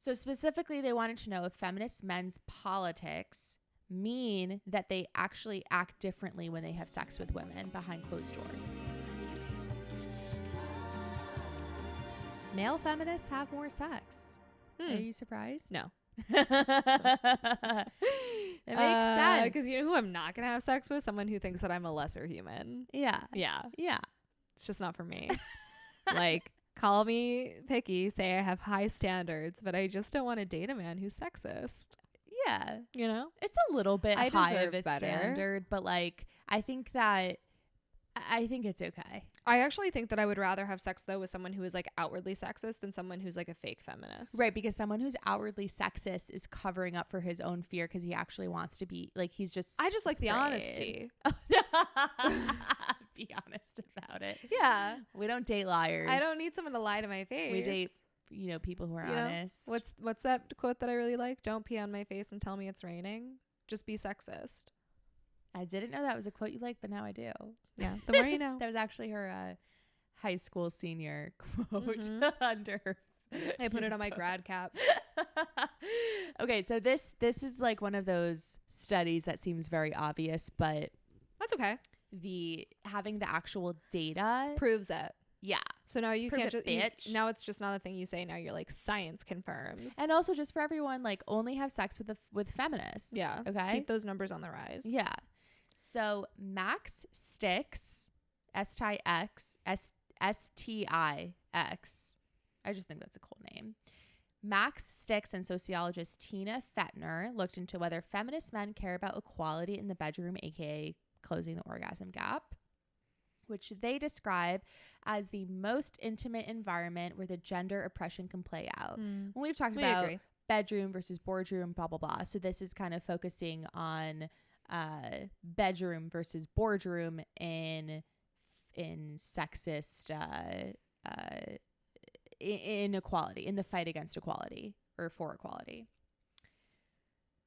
So specifically, they wanted to know if feminist men's politics mean that they actually act differently when they have sex with women behind closed doors. Male feminists have more sex. Are you surprised? No. It makes sense. Because you know who I'm not going to have sex with? Someone who thinks that I'm a lesser human. Yeah. Yeah. Yeah. It's just not for me. Like, call me picky, say I have high standards, but I just don't want to date a man who's sexist. Yeah. You know? It's a little bit I high deserve of a better. standard, but like, I think it's okay. I actually think that I would rather have sex, though, with someone who is, like, outwardly sexist than someone who's, like, a fake feminist. Right, because someone who's outwardly sexist is covering up for his own fear because he actually wants to be, like, he's just I just like the afraid. honesty. Be honest about it. Yeah. We don't date liars. I don't need someone to lie to my face. We date, people who are honest. What's that quote that I really like? Don't pee on my face and tell me it's raining. Just be sexist. I didn't know that was a quote you liked, but now I do. Yeah, the more you know. That was actually her high school senior quote under her. I put it on my grad cap. Okay, so this is like one of those studies that seems very obvious, but That's okay. having the actual data Proves it. Yeah. So now you Prove can't it, just bitch. now it's just not a thing you say. Now you're like, science confirms. And also just for everyone, like, only have sex with feminists. Yeah. Okay. Keep those numbers on the rise. Yeah. So Max Stix, S-T-I-X, S-T-I-X. I just think that's a cool name. Max Stix and sociologist Tina Fettner looked into whether feminist men care about equality in the bedroom, aka closing the orgasm gap, which they describe as the most intimate environment where the gender oppression can play out. When we've talked about bedroom versus boardroom, blah, blah, blah. So this is kind of focusing on bedroom versus boardroom in sexist inequality, in the fight against equality or for equality.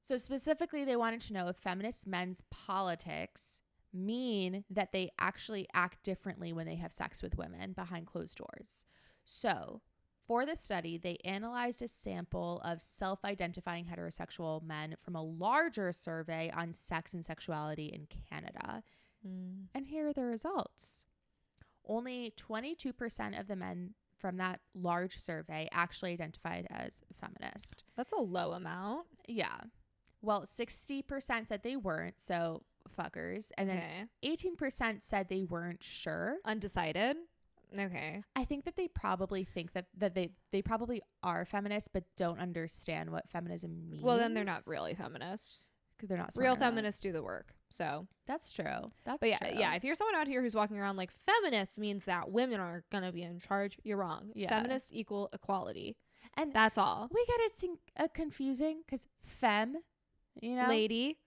So specifically, they wanted to know if feminist men's politics mean that they actually act differently when they have sex with women behind closed doors. So for the study, they analyzed a sample of self-identifying heterosexual men from a larger survey on sex and sexuality in Canada. And here are the results. Only 22% of the men from that large survey actually identified as feminist. That's a low amount. Yeah. Well, 60% said they weren't, so fuckers. And then 18% said they weren't sure. Undecided. Okay. I think that they probably think that they probably are feminists but don't understand what feminism means. Well, then they're not really feminists. Because they're not Real feminists do the work. So that's true. But yeah, if you're someone out here who's walking around like feminist means that women are going to be in charge, you're wrong. Yeah. Feminists equal equality. And that's all. We get it confusing because femme, lady,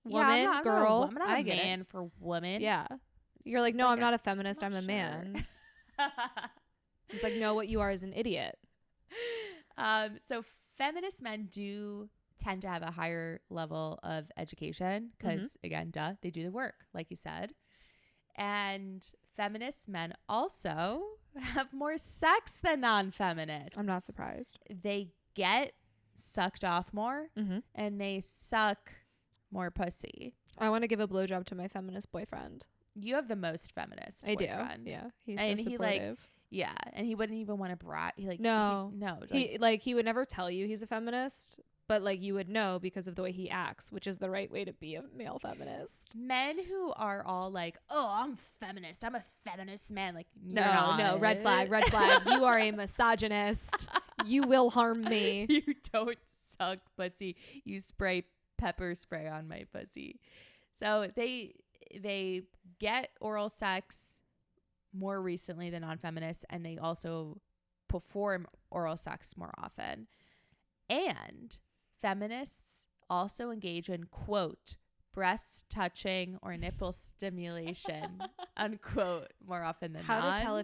woman, girl. I'm not a man for woman. Yeah. You're like, no, I'm not a feminist. I'm a man. It's like, no, what you are is an idiot. So feminist men do tend to have a higher level of education because, again, they do the work, like you said. And feminist men also have more sex than non-feminists. I'm not surprised. They get sucked off more and they suck more pussy. I want to give a blowjob to my feminist boyfriend. You have the most feminist boyfriend. Do. Yeah. He's so supportive. And he wouldn't even want to brat. He would never tell you he's a feminist, but like you would know because of the way he acts, which is the right way to be a male feminist. Men who are all like, oh, I'm feminist. I'm a feminist man. Like, no, red flag. You are a misogynist. You will harm me. You don't suck pussy. You spray pepper spray on my pussy. So they get oral sex more recently than non-feminists, and they also perform oral sex more often. And feminists also engage in, quote, breast touching or nipple stimulation, unquote, more often than not. How to tell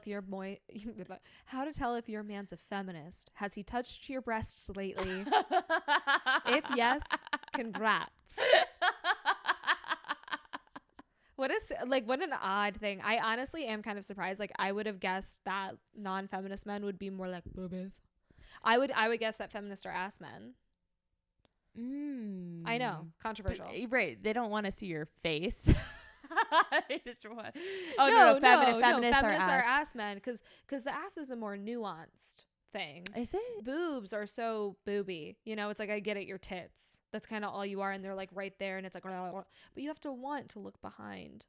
if your man's a feminist? Has he touched your breasts lately? If yes, congrats. What an odd thing. I honestly am kind of surprised. Like, I would have guessed that non-feminist men would be more like, I would guess that feminists are ass men. I know, controversial. But, right, they don't want to see your face. They just want. Oh no, feminists are ass men because the ass is a more nuanced thing. Is it? Boobs are so booby, you know. It's like, I get it, your tits, that's kind of all you are, and they're like right there, and it's like, but you have to want to look behind,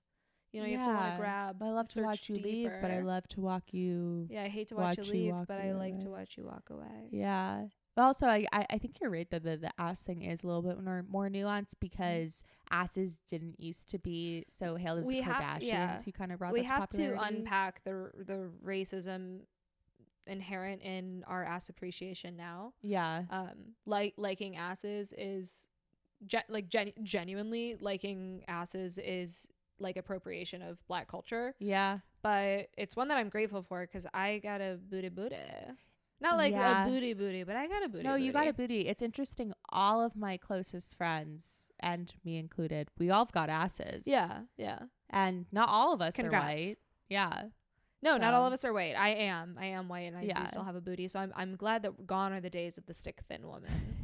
you know. You have to want to grab. I love to watch you leave, but I love to walk you. Yeah, I hate to watch you leave, but I like to watch you walk away. Yeah. But also, I think you're right that the ass thing is a little bit more nuanced, because asses didn't used to be so hailed. As Kardashians who kind of brought that to popularity. We have to unpack the racism inherent in our ass appreciation now. Yeah. Liking asses is genuinely liking asses is like appropriation of Black culture. Yeah. But it's one that I'm grateful for, because I got a booty. Not like a booty, but I got a booty. No, you got a booty. It's interesting. All of my closest friends, and me included, we all got asses. Yeah, yeah. And not all of us are white. Yeah. No, not all of us are white. I am white, and I do still have a booty. So I'm glad that gone are the days of the stick thin woman.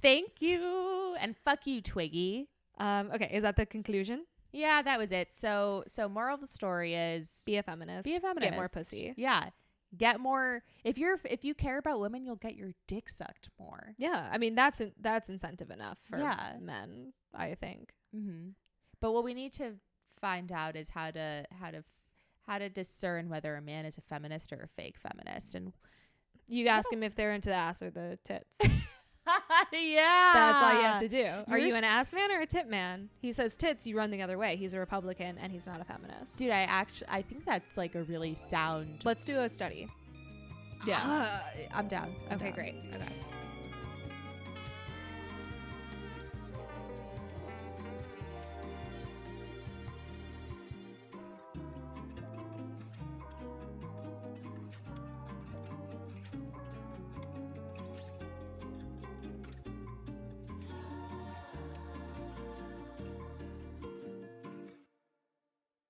Thank you, and fuck you, Twiggy. Okay, is that the conclusion? Yeah, that was it. So moral of the story is be a feminist. Get more pussy. Yeah. Get more. If you care about women, you'll get your dick sucked more. Yeah, I mean that's incentive enough for men, I think. Mm-hmm. But what we need to find out is how to discern whether a man is a feminist or a fake feminist, and you ask him if they're into the ass or the tits. Yeah, that's all you have to do. Are you an ass man or a tit man? He says tits, you run the other way. He's a Republican and he's not a feminist. Dude, I think that's like a really sound. Let's do a study. Yeah. I'm down. Okay, great. Okay.